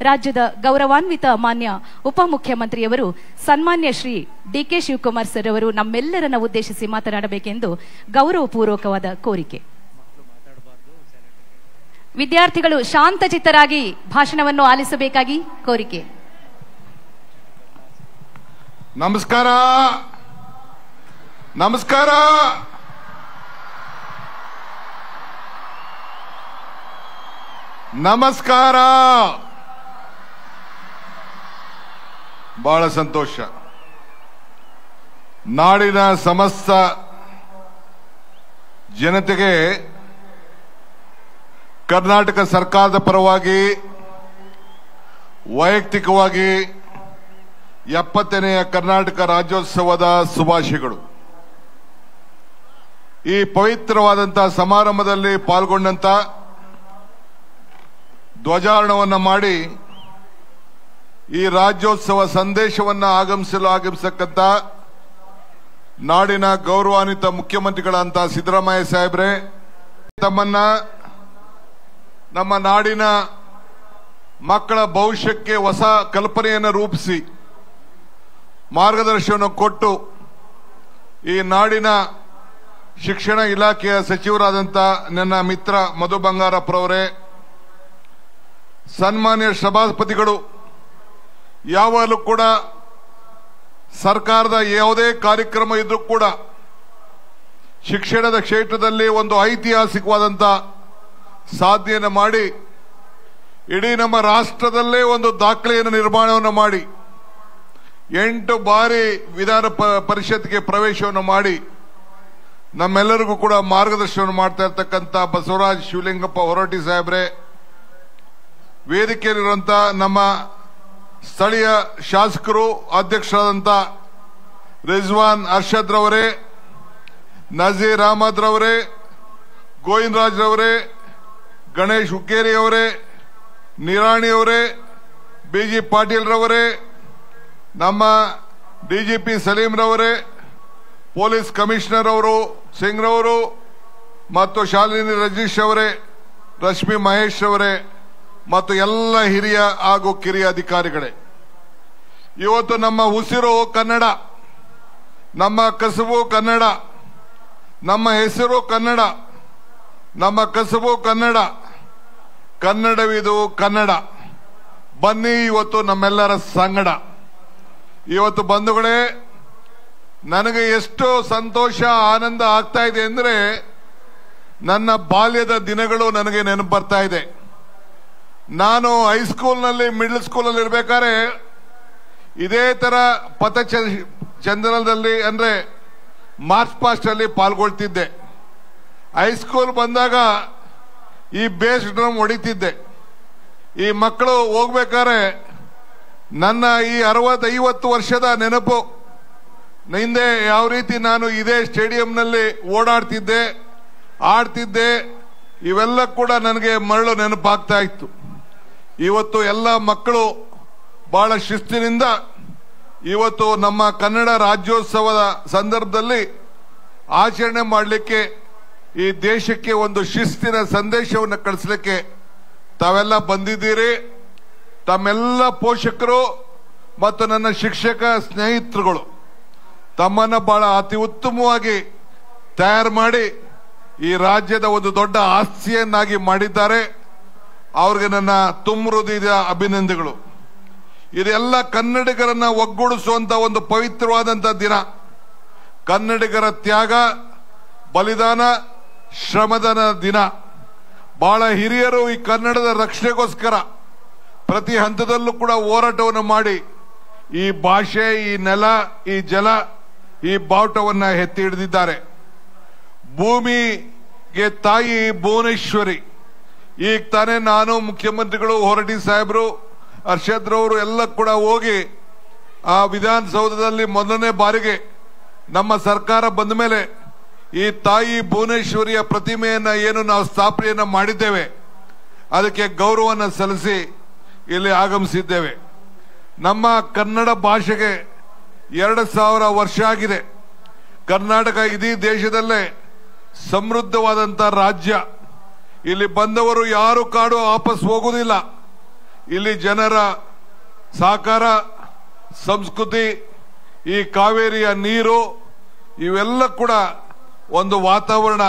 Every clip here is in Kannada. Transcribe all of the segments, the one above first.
ರಾಜ್ಯದ ಗೌರವಾನ್ವಿತ ಮಾನ್ಯ ಉಪಮುಖ್ಯಮಂತ್ರಿಯವರು ಸನ್ಮಾನ್ಯ ಶ್ರೀ ಡಿ.ಕೆ. ಶಿವಕುಮಾರ್ ಸರ್ ಅವರು ನಮ್ಮೆಲ್ಲರನ್ನ ಉದ್ದೇಶಿಸಿ ಮಾತನಾಡಬೇಕೆಂದು ಗೌರವಪೂರ್ವಕವಾದ ಕೋರಿಕೆ. ವಿದ್ಯಾರ್ಥಿಗಳು ಶಾಂತಚಿತ್ತರಾಗಿ ಭಾಷಣವನ್ನು ಆಲಿಸಬೇಕಾಗಿ ಕೋರಿಕೆ. ನಮಸ್ಕಾರ. ನಮಸ್ಕಾರ. ನಮಸ್ಕಾರ. ಬಹಳ ಸಂತೋಷ. ನಾಡಿನ ಸಮಸ್ತ ಜನತೆಗೆ ಕರ್ನಾಟಕ ಸರ್ಕಾರದ ಪರವಾಗಿ ವೈಯಕ್ತಿಕವಾಗಿ 70ನೇ ಕರ್ನಾಟಕ ರಾಜ್ಯೋತ್ಸವದ ಶುಭಾಶಯಗಳು. ಈ ಪವಿತ್ರವಾದಂತಹ ಸಮಾರಂಭದಲ್ಲಿ ಪಾಲ್ಗೊಂಡಂತ ಧ್ವಜಾರೋಹಣವನ್ನು ಮಾಡಿ ಈ ರಾಜ್ಯೋತ್ಸವ ಸಂದೇಶವನ್ನು ಆಗಮಿಸಕ್ಕಂತ ನಾಡಿನ ಗೌರವಾನ್ವಿತ ಮುಖ್ಯಮಂತ್ರಿಗಳಂತ ಸಿದ್ದರಾಮಯ್ಯ ಸಾಹೇಬ್ರೆ, ತಮ್ಮನ್ನ ನಮ್ಮ ನಾಡಿನ ಮಕ್ಕಳ ಭವಿಷ್ಯಕ್ಕೆ ಹೊಸ ಕಲ್ಪನೆಯನ್ನು ರೂಪಿಸಿ ಮಾರ್ಗದರ್ಶನ ಕೊಟ್ಟು ಈ ನಾಡಿನ ಶಿಕ್ಷಣ ಇಲಾಖೆಯ ಸಚಿವರಾದಂಥ ನನ್ನ ಮಿತ್ರ ಮಧು ಬಂಗಾರಪ್ಪರವರೇ, ಸನ್ಮಾನ್ಯ ಸಭಾಪತಿಗಳು, ಯಾವಾಗಲೂ ಕೂಡ ಸರ್ಕಾರದ ಯಾವುದೇ ಕಾರ್ಯಕ್ರಮ ಇದ್ರೂ ಕೂಡ ಶಿಕ್ಷಣದ ಕ್ಷೇತ್ರದಲ್ಲಿ ಒಂದು ಐತಿಹಾಸಿಕವಾದಂಥ ಸಾಧನೆಯನ್ನು ಮಾಡಿ ಇಡೀ ನಮ್ಮ ರಾಷ್ಟ್ರದಲ್ಲೇ ಒಂದು ದಾಖಲೆಯನ್ನು ನಿರ್ಮಾಣವನ್ನು ಮಾಡಿ 8 ಬಾರಿ ವಿಧಾನ ಪರಿಷತ್ಗೆ ಪ್ರವೇಶವನ್ನು ಮಾಡಿ ನಮ್ಮೆಲ್ಲರಿಗೂ ಕೂಡ ಮಾರ್ಗದರ್ಶನ ಮಾಡ್ತಾ ಇರ್ತಕ್ಕಂಥ ಬಸವರಾಜ್ ಶಿವಲಿಂಗಪ್ಪ ಹೊರಟ್ಟಿ ಸಾಹೇಬ್ರೆ, ವೇದಿಕೆಯಲ್ಲಿರುವಂತ ನಮ್ಮ ಸ್ಥಳೀಯ ಶಾಸಕರು ಅಧ್ಯಕ್ಷರಾದಂಥ ರಿಜ್ವಾನ್ ಅರ್ಷದ್ ರವರೇ, ನಜೀರ್ ಅಹಮದ್ ರವರೇ, ಗೋವಿಂದರಾಜ್ ರವರೇ, ಗಣೇಶ್ ಹುಕ್ಕೇರಿ ಅವರೇ, ನಿರಾಣಿ ಅವರೇ, ಬಿಜಿ ಪಾಟೀಲ್ ರವರೇ, ನಮ್ಮ ಡಿಜಿಪಿ ಸಲೀಂ ರವರೇ, ಪೊಲೀಸ್ ಕಮಿಷನರ್ ಅವರು ಸಿಂಗ್ ರವರು ಮತ್ತು ಶಾಲಿನಿ ರಜೀಶ್ ಅವರೇ, ರಶ್ಮಿ ಮಹೇಶ್ ಅವರೇ ಮತ್ತು ಎಲ್ಲ ಹಿರಿಯ ಹಾಗೂ ಕಿರಿಯ ಅಧಿಕಾರಿಗಳೇ, ಇವತ್ತು ನಮ್ಮ ಉಸಿರು ಕನ್ನಡ, ನಮ್ಮ ಕಸುಬು ಕನ್ನಡ, ನಮ್ಮ ಹೆಸರು ಕನ್ನಡ, ನಮ್ಮ ಕಸುಬು ಕನ್ನಡ, ಕನ್ನಡವಿದು ಕನ್ನಡ. ಬನ್ನಿ ಇವತ್ತು ನಮ್ಮೆಲ್ಲರ ಸಂಗಡ. ಇವತ್ತು ಬಂಧುಗಳೇ, ನನಗೆ ಎಷ್ಟು ಸಂತೋಷ ಆನಂದ ಆಗ್ತಾ ಇದೆ ಅಂದ್ರೆ ನನ್ನ ಬಾಲ್ಯದ ದಿನಗಳು ನನಗೆ ನೆನಪು ಬರ್ತಾ ಇದೆ. ನಾನು ಹೈಸ್ಕೂಲ್ನಲ್ಲಿ ಮಿಡ್ಲ್ ಸ್ಕೂಲಲ್ಲಿ ಇರ್ಬೇಕಾದ್ರೆ ಇದೇ ತರ ಪಥಚಂಚಲನದಲ್ಲಿ ಅಂದ್ರೆ ಮಾರ್ಚ್ ಪಾಸ್ಟ್ ಅಲ್ಲಿ ಪಾಲ್ಗೊಳ್ತಿದ್ದೆ. ಹೈಸ್ಕೂಲ್ ಬಂದಾಗ ಈ ಬೇಸ್ ಡ್ರಮ್ ಹೊಡಿತಿದ್ದೆ. ಈ ಮಕ್ಕಳು ಹೋಗ್ಬೇಕಾದ್ರೆ ನನ್ನ ಈ 60-50 ವರ್ಷದ ನೆನಪು, ಹಿಂದೆ ಯಾವ ರೀತಿ ನಾನು ಇದೇ ಸ್ಟೇಡಿಯಂನಲ್ಲಿ ಓಡಾಡ್ತಿದ್ದೆ, ಆಡ್ತಿದ್ದೆ, ಇವೆಲ್ಲ ಕೂಡ ನನಗೆ ಮರಳು ನೆನಪಾಗ್ತಾ ಇತ್ತು. ಇವತ್ತು ಎಲ್ಲ ಮಕ್ಕಳು ಬಹಳ ಶಿಸ್ತಿನಿಂದ ಇವತ್ತು ನಮ್ಮ ಕನ್ನಡ ರಾಜ್ಯೋತ್ಸವದ ಸಂದರ್ಭದಲ್ಲಿ ಆಚರಣೆ ಮಾಡಲಿಕ್ಕೆ, ಈ ದೇಶಕ್ಕೆ ಒಂದು ಶಿಸ್ತಿನ ಸಂದೇಶವನ್ನು ಕಳಿಸಲಿಕ್ಕೆ ತಾವೆಲ್ಲ ಬಂದಿದ್ದೀರಿ. ತಮ್ಮೆಲ್ಲ ಪೋಷಕರು ಮತ್ತು ನನ್ನ ಶಿಕ್ಷಕ ಸ್ನೇಹಿತರುಗಳು ತಮ್ಮನ್ನ ಬಹಳ ಅತಿ ಉತ್ತಮವಾಗಿ ತಯಾರು ಮಾಡಿ ಈ ರಾಜ್ಯದ ಒಂದು ದೊಡ್ಡ ಆಸ್ತಿಯನ್ನಾಗಿ ಮಾಡಿದ್ದಾರೆ. ಅವ್ರಿಗೆ ನನ್ನ ತುಂಬ ಹೃದಯದ ಅಭಿನಂದನೆಗಳು. ಇದೆಲ್ಲ ಕನ್ನಡಿಗರನ್ನ ಒಗ್ಗೂಡಿಸುವಂತ ಒಂದು ಪವಿತ್ರವಾದಂತ ದಿನ. ಕನ್ನಡಿಗರ ತ್ಯಾಗ, ಬಲಿದಾನ, ಶ್ರಮದಾನ ದಿನ. ಬಹಳ ಹಿರಿಯರು ಈ ಕನ್ನಡದ ರಕ್ಷಣೆಗೋಸ್ಕರ ಪ್ರತಿ ಹಂತದಲ್ಲೂ ಕೂಡ ಹೋರಾಟವನ್ನು ಮಾಡಿ ಈ ಭಾಷೆ, ಈ ನೆಲ, ಈ ಜಲ, ಈ ಬಾವುಟವನ್ನ ಎತ್ತಿ ಹಿಡಿದಿದ್ದಾರೆ. ಭೂಮಿಗೆ ತಾಯಿ ಭುವನೇಶ್ವರಿ. ಈಗ ತಾನೇ ನಾನು, ಮುಖ್ಯಮಂತ್ರಿಗಳು, ಹೊರಟ್ಟಿ ಸಾಹೇಬರು, ಅರ್ಷದ್ ರವರು ಎಲ್ಲ ಕೂಡ ಹೋಗಿ ಆ ವಿಧಾನಸೌಧದಲ್ಲಿ ಮೊದಲನೇ ಬಾರಿಗೆ ನಮ್ಮ ಸರ್ಕಾರ ಬಂದ ಮೇಲೆ ಈ ತಾಯಿ ಭುವನೇಶ್ವರಿಯ ಪ್ರತಿಮೆಯನ್ನ ಏನು ನಾವು ಸ್ಥಾಪನೆಯನ್ನ ಮಾಡಿದ್ದೇವೆ ಅದಕ್ಕೆ ಗೌರವವನ್ನು ಸಲ್ಲಿಸಿ ಇಲ್ಲಿ ಆಗಮಿಸಿದ್ದೇವೆ. ನಮ್ಮ ಕನ್ನಡ ಭಾಷೆಗೆ 2000 ವರ್ಷ ಆಗಿದೆ. ಕರ್ನಾಟಕ ಇಡೀ ದೇಶದಲ್ಲೇ ಸಮೃದ್ಧವಾದಂತ ರಾಜ್ಯ. ಇಲ್ಲಿ ಬಂದವರು ಯಾರು ಕಾಡು ವಾಪಸ್ ಹೋಗುವುದಿಲ್ಲ. ಇಲ್ಲಿ ಜನರ ಸಹಕಾರ, ಸಂಸ್ಕೃತಿ, ಈ ಕಾವೇರಿಯ ನೀರು ಇವೆಲ್ಲ ಕೂಡ ಒಂದು ವಾತಾವರಣ,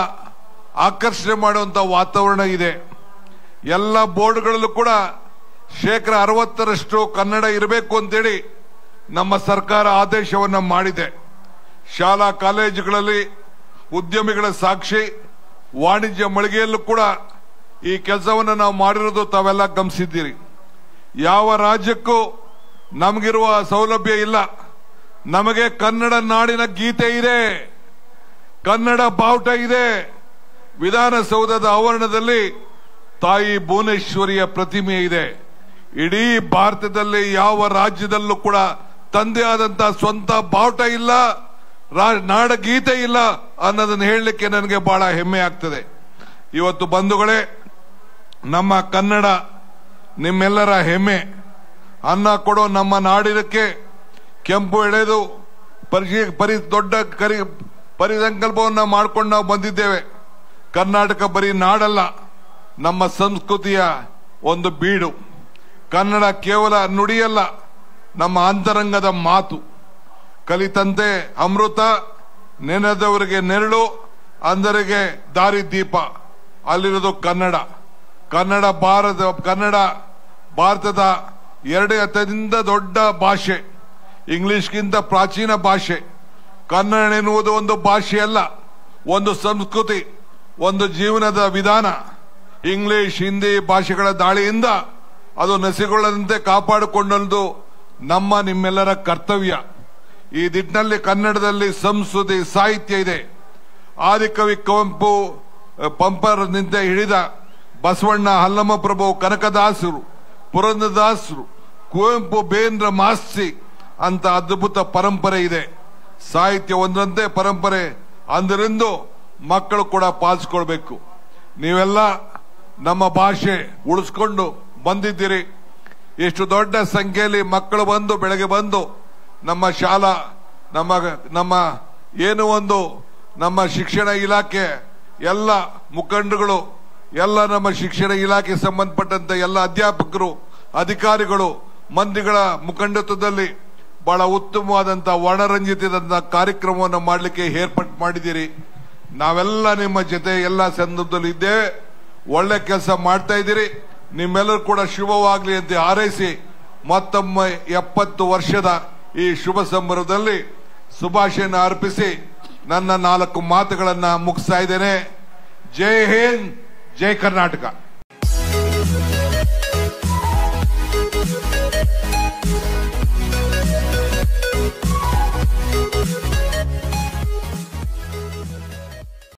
ಆಕರ್ಷಣೆ ಮಾಡುವಂತ ವಾತಾವರಣ ಇದೆ. ಎಲ್ಲ ಬೋರ್ಡ್ಗಳಲ್ಲೂ ಕೂಡ 60% ಕನ್ನಡ ಇರಬೇಕು ಅಂತೇಳಿ ನಮ್ಮ ಸರ್ಕಾರ ಆದೇಶವನ್ನ ಮಾಡಿದೆ. ಶಾಲಾ ಕಾಲೇಜುಗಳಲ್ಲಿ ಉದ್ಯಮಿಗಳ ಸಾಕ್ಷಿ, ವಾಣಿಜ್ಯ ಮಳಿಗೆಯಲ್ಲೂ ಕೂಡ ಈ ಕೆಲಸವನ್ನು ನಾವು ಮಾಡಿರೋದು ತಾವೆಲ್ಲ ಗಮನಿಸಿದ್ದೀರಿ. ಯಾವ ರಾಜ್ಯಕ್ಕೂ ನಮಗಿರುವ ಸೌಲಭ್ಯ ಇಲ್ಲ. ನಮಗೆ ಕನ್ನಡ ನಾಡಿನ ಗೀತೆ ಇದೆ, ಕನ್ನಡ ಬಾವುಟ ಇದೆ. ವಿಧಾನಸೌಧದ ಆವರಣದಲ್ಲಿ ತಾಯಿ ಭುವನೇಶ್ವರಿಯ ಪ್ರತಿಮೆ ಇದೆ. ಇಡೀ ಭಾರತದಲ್ಲಿ ಯಾವ ರಾಜ್ಯದಲ್ಲೂ ಕೂಡ ತಂದೆ ಆದಂತ ಸ್ವಂತ ಬಾವುಟ ಇಲ್ಲ, ನಾಡ ಗೀತೆ ಇಲ್ಲ ಅನ್ನೋದನ್ನ ಹೇಳಲಿಕ್ಕೆ ನನಗೆ ಬಹಳ ಹೆಮ್ಮೆ ಆಗ್ತದೆ. ಇವತ್ತು ಬಂಧುಗಳೇ, ನಮ್ಮ ಕನ್ನಡ ನಿಮ್ಮೆಲ್ಲರ ಹೆಮ್ಮೆ. ಅನ್ನ ಕೊಡೋ ನಮ್ಮ ನಾಡಿನಕ್ಕೆ ಕೆಂಪು ಎಳೆದು ದೊಡ್ಡ ಪರಿಸಂಕಲ್ಪವನ್ನ ಮಾಡ್ಕೊಂಡು ನಾವು ಬಂದಿದ್ದೇವೆ. ಕರ್ನಾಟಕ ಬರೀ ನಾಡಲ್ಲ, ನಮ್ಮ ಸಂಸ್ಕೃತಿಯ ಒಂದು ಬೀಡು. ಕನ್ನಡ ಕೇವಲ ನುಡಿಯಲ್ಲ, ನಮ್ಮ ಅಂತರಂಗದ ಮಾತು. ಕಲಿತಂತೆ ಅಮೃತ, ನೆನೆದವರಿಗೆ ನೆರಳು, ಅಂಧರಿಗೆ ದಾರಿದೀಪ. ಅಲ್ಲಿರೋದು ಕನ್ನಡ. ಕನ್ನಡ ಭಾರತದ ಎರಡೇ ಅತ್ಯಂತ ದೊಡ್ಡ ಭಾಷೆ. ಇಂಗ್ಲಿಷ್ಗಿಂತ ಪ್ರಾಚೀನ ಭಾಷೆ. ಕನ್ನಡ ಎನ್ನುವುದು ಒಂದು ಭಾಷೆ ಅಲ್ಲ, ಒಂದು ಸಂಸ್ಕೃತಿ, ಒಂದು ಜೀವನದ ವಿಧಾನ. ಇಂಗ್ಲಿಷ್, ಹಿಂದಿ ಭಾಷೆಗಳ ದಾಳಿಯಿಂದ ಅದು ನಸಿಗೊಳ್ಳದಂತೆ ಕಾಪಾಡಿಕೊಂಡದ್ದು ನಿಮ್ಮೆಲ್ಲರ ಕರ್ತವ್ಯ. ಈ ನಿಟ್ಟಿನಲ್ಲಿ ಕನ್ನಡದಲ್ಲಿ ಸಂಸ್ಕೃತಿ, ಸಾಹಿತ್ಯ ಇದೆ. ಆದಿಕವಿ ಕುವೆಂಪು ಪಂಪರನಿಂದ ಹಿಡಿದ ಬಸವಣ್ಣ, ಹಲ್ಲಮ್ಮ ಪ್ರಭು, ಕನಕದಾಸರು, ಪುರಂದರದಾಸರು, ಕುವೆಂಪು, ಬೇಂದ್ರ ಮಾಸ್ತಿ ಅಂತ ಅದ್ಭುತ ಪರಂಪರೆ ಇದೆ. ಸಾಹಿತ್ಯ ಒಂದಂತೆ ಪರಂಪರೆ ಅಂದರೆಂದು ಮಕ್ಕಳು ಕೂಡ ಪಾಲಿಸಿಕೊಳ್ಬೇಕು. ನೀವೆಲ್ಲ ನಮ್ಮ ಭಾಷೆ ಉಳಿಸ್ಕೊಂಡು ಬಂದಿದ್ದೀರಿ. ಎಷ್ಟು ದೊಡ್ಡ ಸಂಖ್ಯೆಯಲ್ಲಿ ಮಕ್ಕಳು ಬಂದು ಬೆಳಗ್ಗೆ ಬಂದು ನಮ್ಮ ಶಾಲಾ ನಮ್ಮ ಶಿಕ್ಷಣ ಇಲಾಖೆ ಎಲ್ಲ ಮುಖಂಡರುಗಳು, ಎಲ್ಲ ನಮ್ಮ ಶಿಕ್ಷಣ ಇಲಾಖೆ ಸಂಬಂಧಪಟ್ಟಂತ ಎಲ್ಲ ಅಧ್ಯಾಪಕರು, ಅಧಿಕಾರಿಗಳು, ಮಂತ್ರಿಗಳ ಮುಖಂಡತ್ವದಲ್ಲಿ ಬಹಳ ಉತ್ತಮವಾದಂತಹ ವರ್ಣರಂಜಿತವಾದಂತಹ ಕಾರ್ಯಕ್ರಮವನ್ನು ಮಾಡಲಿಕ್ಕೆ ಏರ್ಪಾಟ್ ಮಾಡಿದ್ದೀರಿ. ನಾವೆಲ್ಲ ನಿಮ್ಮ ಜೊತೆ ಎಲ್ಲ ಸಂದರ್ಭದಲ್ಲಿ ಇದ್ದೇವೆ. ಒಳ್ಳೆ ಕೆಲಸ ಮಾಡ್ತಾ ಇದ್ದೀರಿ. ನಿಮ್ಮೆಲ್ಲರೂ ಕೂಡ ಶುಭವಾಗಲಿ ಅಂತ ಹಾರೈಸಿ ಮತ್ತೊಮ್ಮೆ 70 ವರ್ಷದ ಈ ಶುಭ ಸಂಭ್ರಮದಲ್ಲಿ ಶುಭಾಶಯನ ಅರ್ಪಿಸಿ ನನ್ನ 4 ಮಾತುಗಳನ್ನ ಮುಗಿಸ್ತಾ ಇದ್ದೇನೆ. ಜೈ ಹಿಂದ್, ಜೈ ಕರ್ನಾಟಕ.